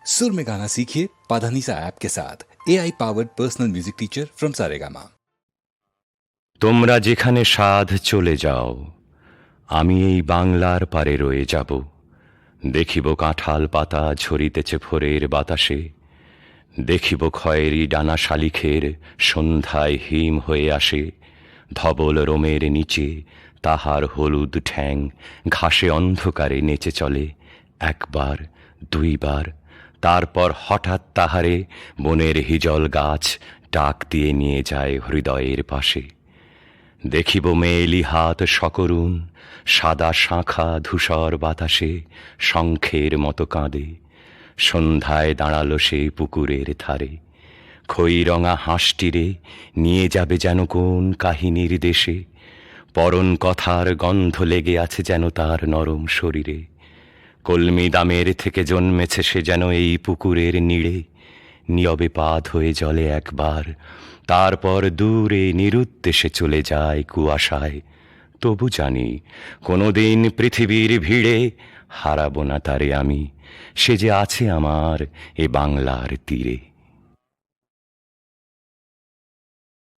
सुर में गाना सीखिए पाधानीसा ऐप के साथ। AI powered personal music teacher from Saregama. তোমরা যেখানে সাধ চলে যাও, আমি এই বাংলার পারে রয়ে যাব। দেখিব কাঁঠাল পাতা ঝরিতেছে ভোরের বাতাসে, দেখিব খয়েরি ডানা শালিখের সন্ধ্যায় হিম হয়ে আসে। ধবল রোমের নিচে তাহার হলুদ ঠ্যাং ঘাসে অন্ধকারে নেচে চলে, একবার দুইবার, তারপর হঠাৎ তাহারে বনের হিজল গাছ ডাক দিয়ে নিয়ে যায় হৃদয়ের পাশে। দেখিব মেয়েলি হাত সকরুণ, সাদা শাঁখা ধূসর বাতাসে শঙ্খের মতো কাঁদে। সন্ধ্যায় দাঁড়ালো সে পুকুরের ধারে, খইরঙা হাঁসটিরে নিয়ে যাবে যেন কোন কাহিনীর দেশে। পরন কথার গন্ধ লেগে আছে যেন তার নরম শরীরে। কলমি দামের থেকে জন্মেছে সে যেন এই পুকুরের নীড়ে। নীরবে পা ধয়ে জলে একবার, তারপর দূরে নিরুদ্দেশে চলে যায় কুয়াশায়। তবু জানি কোনোদিন পৃথিবীর ভিড়ে হারাবো না তারে আমি, সে যে আছে আমার এ বাংলার তীরে।